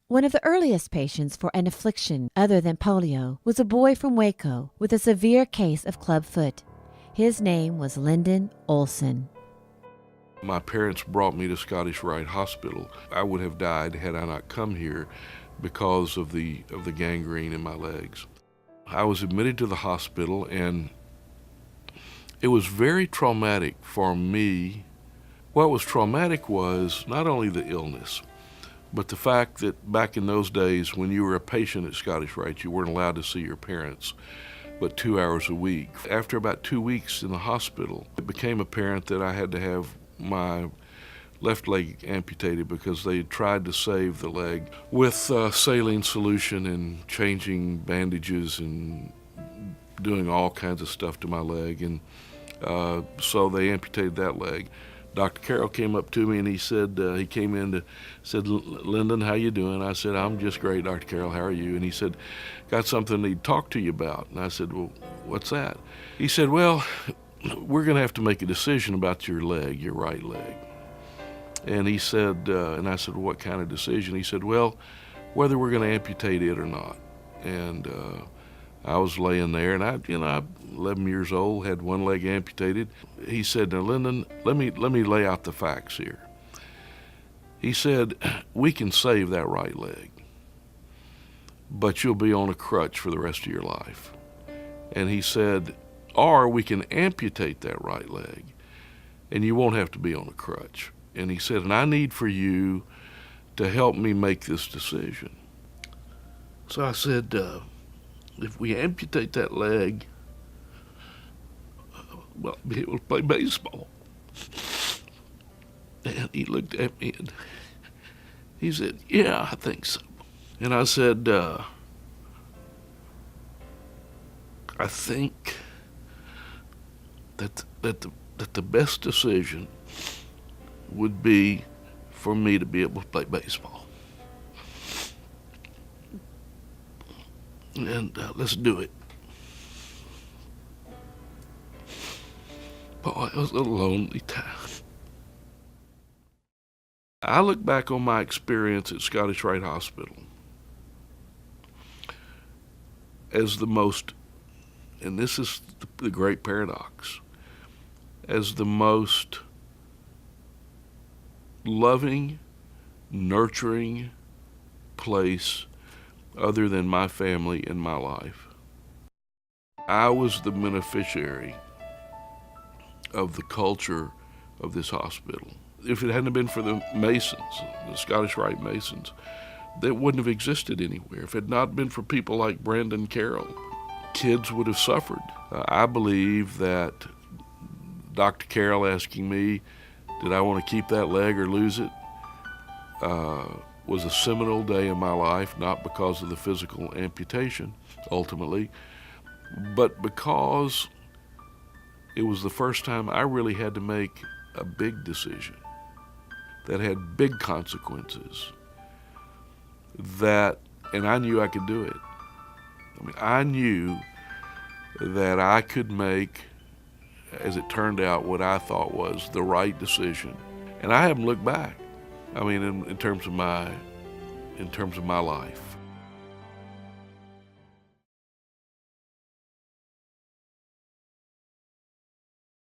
One of the earliest patients for an affliction other than polio was a boy from Waco with a severe case of clubfoot. His name was Lyndon Olson. My parents brought me to Scottish Rite Hospital. I would have died had I not come here because of the gangrene in my legs. I was admitted to the hospital, and it was very traumatic for me. What was traumatic was not only the illness, but the fact that back in those days when you were a patient at Scottish Rite, you weren't allowed to see your parents but 2 hours a week. After about 2 weeks in the hospital, it became apparent that I had to have my left leg amputated because they had tried to save the leg with saline solution and changing bandages and doing all kinds of stuff to my leg, and so they amputated that leg. Dr. Carrell came up to me and he said, Lyndon, how you doing? I said, I'm just great, Dr. Carrell, how are you? And he said, got something he'd talk to you about. And I said, well, what's that? He said, well, we're going to have to make a decision about your leg, your right leg. And he said, and I said, well, what kind of decision? He said, well, whether we're going to amputate it or not. And I was laying there, and I'm 11 years old, had one leg amputated. He said, now, Lyndon, let me lay out the facts here. He said, we can save that right leg, but you'll be on a crutch for the rest of your life. And he said, or we can amputate that right leg, and you won't have to be on a crutch. And he said, and I need for you to help me make this decision. So I said, if we amputate that leg, well, I'll be able to play baseball. And he looked at me and he said, yeah, I think so. And I said, I think that the best decision would be for me to be able to play baseball. And let's do it. Boy, it was a lonely time. I look back on my experience at Scottish Rite Hospital as the most, and this is the great paradox, as the most loving, nurturing place other than my family in my life. I was the beneficiary of the culture of this hospital. If it hadn't been for the Masons, the Scottish Rite Masons, that wouldn't have existed anywhere. If it had not been for people like Brandon Carrell, kids would have suffered. I believe that Dr. Carrell asking me, did I want to keep that leg or lose it, was a seminal day in my life, not because of the physical amputation, ultimately, but because it was the first time I really had to make a big decision that had big consequences, and I knew I could do it. I mean, I knew that I could make, as it turned out, what I thought was the right decision. And I haven't looked back. I mean, in terms of my life.